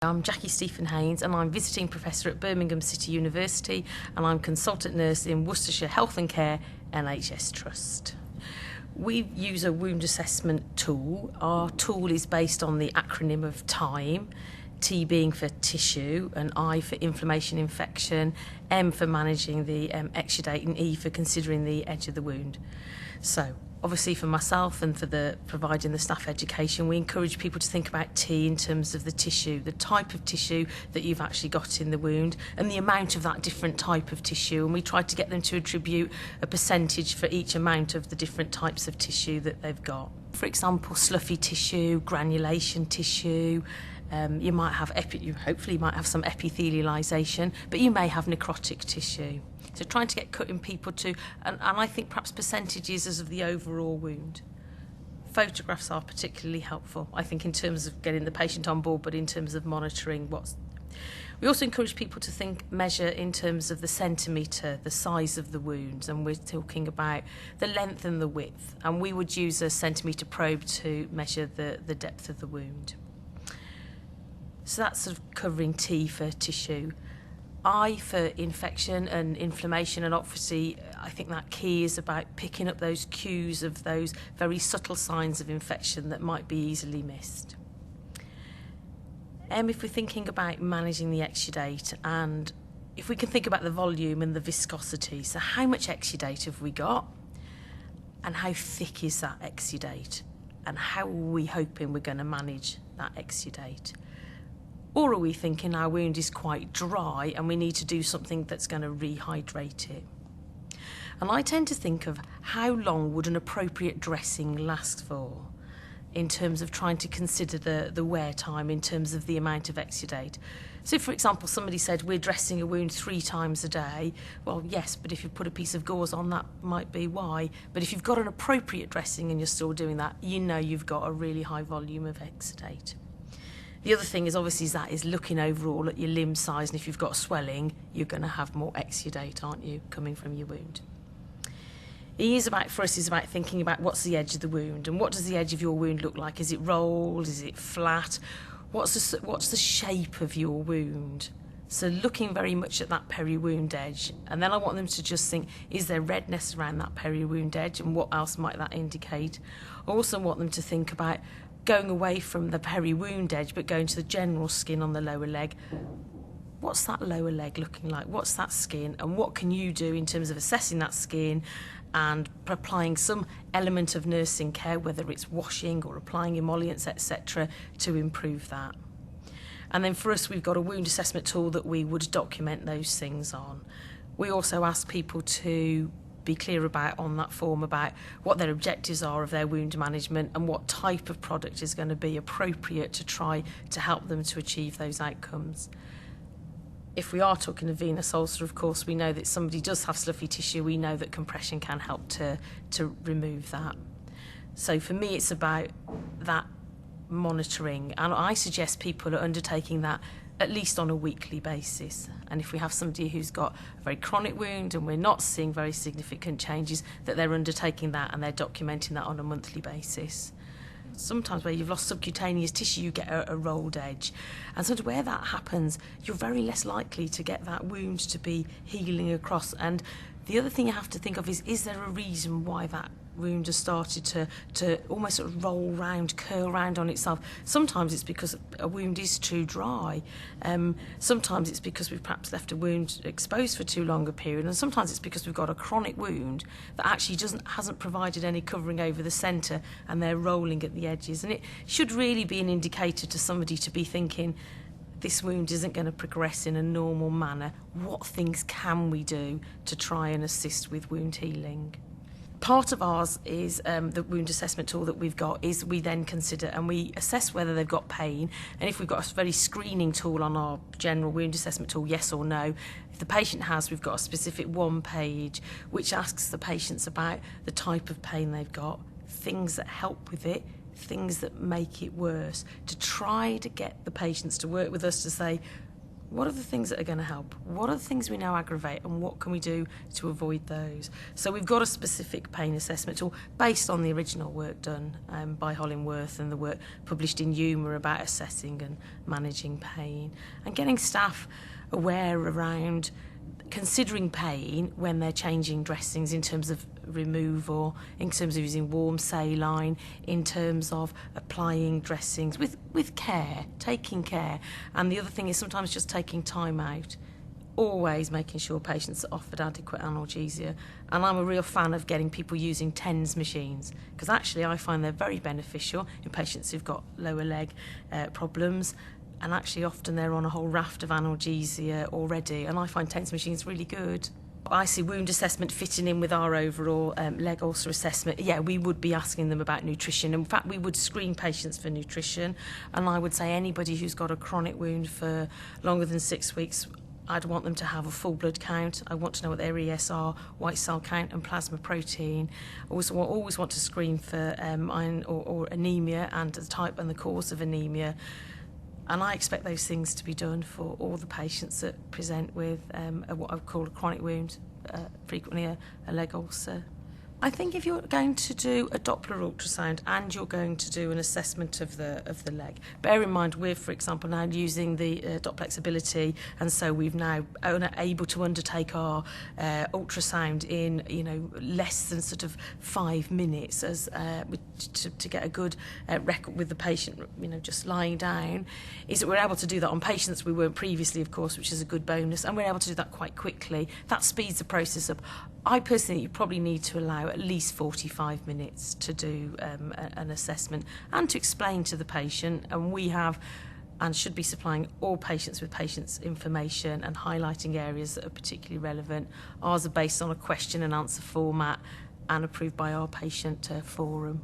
I'm Jackie Stephen Haynes and I'm visiting professor at Birmingham City University and I'm consultant nurse in Worcestershire Health and Care NHS Trust. We use a wound assessment tool. Our tool is based on the acronym of TIME, T being for tissue, and I for inflammation, infection, M for managing the exudate, and E for considering the edge of the wound. So, obviously for myself and for providing the staff education, we encourage people to think about T in terms of the tissue, the type of tissue that you've actually got in the wound and the amount of that different type of tissue, and we try to get them to attribute a percentage for each amount of the different types of tissue that they've got. For example, sloughy tissue, granulation tissue, you might have hopefully you might have some epithelialisation, but you may have necrotic tissue. So trying to get cutting people to, and I think perhaps percentages as of the overall wound. Photographs are particularly helpful, I think, in terms of getting the patient on board, but in terms of monitoring we also encourage people to measure in terms of the centimetre, the size of the wounds, and we're talking about the length and the width, and we would use a centimetre probe to measure the depth of the wound. So that's sort of covering T for tissue. I for infection and inflammation, and obviously I think that key is about picking up those cues of those very subtle signs of infection that might be easily missed. If we're thinking about managing the exudate, and if we can think about the volume and the viscosity, so how much exudate have we got and how thick is that exudate and how are we hoping we're going to manage that exudate? Or are we thinking our wound is quite dry and we need to do something that's going to rehydrate it? And I tend to think of how long would an appropriate dressing last for in terms of trying to consider the wear time in terms of the amount of exudate. So, for example, somebody said we're dressing a wound 3 times a day. Well, yes, but if you put a piece of gauze on, that might be why. But if you've got an appropriate dressing and you're still doing that, you know you've got a really high volume of exudate. The other thing is looking overall at your limb size, and if you've got swelling, you're going to have more exudate, aren't you, coming from your wound. For us is about thinking about what's the edge of the wound, and what does the edge of your wound look like? Is it rolled? Is it flat? What's the shape of your wound? So looking very much at that peri-wound edge, and then I want them to just think, is there redness around that peri-wound edge, and what else might that indicate? I also want them to think about going away from the peri-wound edge but going to the general skin on the lower leg. What's that lower leg looking like? What's that skin? And what can you do in terms of assessing that skin and applying some element of nursing care, whether it's washing or applying emollients, etc., to improve that? And then for us, we've got a wound assessment tool that we would document those things on. We also ask people to be clear about on that form about what their objectives are of their wound management and what type of product is going to be appropriate to try to help them to achieve those outcomes. If we are talking of venous ulcer, of course, we know that somebody does have sloughy tissue. We know that compression can help to remove that. So for me, it's about that monitoring, and I suggest people are undertaking that at least on a weekly basis. And if we have somebody who's got a very chronic wound and we're not seeing very significant changes, that they're undertaking that and they're documenting that on a monthly basis. Sometimes where you've lost subcutaneous tissue, you get a rolled edge. And so where that happens, you're very less likely to get that wound to be healing across. And the other thing you have to think of is there a reason why that wound has started to almost sort of roll round, curl round on itself? Sometimes it's because a wound is too dry. Sometimes it's because we've perhaps left a wound exposed for too long a period, and sometimes it's because we've got a chronic wound that actually hasn't provided any covering over the centre, and they're rolling at the edges. And it should really be an indicator to somebody to be thinking, this wound isn't going to progress in a normal manner. What things can we do to try and assist with wound healing? Part of ours is the wound assessment tool that we've got is we then consider and we assess whether they've got pain, and if we've got a very screening tool on our general wound assessment tool, yes or no. If the patient has, we've got a specific 1 page which asks the patients about the type of pain they've got, things that help with it, things that make it worse, to try to get the patients to work with us to say, What are the things that are going to help? What are the things we know aggravate, and what can we do to avoid those? So we've got a specific pain assessment tool based on the original work done by Hollingworth and the work published in Humour about assessing and managing pain, and getting staff aware around considering pain when they're changing dressings in terms of removal, in terms of using warm saline, in terms of applying dressings with care, taking care. And the other thing is sometimes just taking time out, always making sure patients are offered adequate analgesia. And I'm a real fan of getting people using TENS machines, because actually I find they're very beneficial in patients who've got lower leg problems. And actually often they're on a whole raft of analgesia already, and I find TENS machines really good. I see wound assessment fitting in with our overall leg ulcer assessment. Yeah, we would be asking them about nutrition. In fact, we would screen patients for nutrition, and I would say anybody who's got a chronic wound for longer than 6 weeks, I'd want them to have a full blood count. I want to know what their ESR, white cell count and plasma protein. I always want to screen for iron or anemia, and the type and the cause of anemia. And I expect those things to be done for all the patients that present with what I would call a chronic wound, frequently a leg ulcer. I think if you're going to do a Doppler ultrasound and you're going to do an assessment of the leg, bear in mind we're, for example, now using the Dopplexibility, and so we've now able to undertake our ultrasound in less than sort of 5 minutes as to get a good record with the patient, just lying down. Is that we're able to do that on patients we weren't previously, of course, which is a good bonus, and we're able to do that quite quickly. That speeds the process up. I personally, you probably need to allow at least 45 minutes to do an assessment and to explain to the patient, and we have and should be supplying all patients with patients' information and highlighting areas that are particularly relevant. Ours are based on a question and answer format and approved by our patient forum.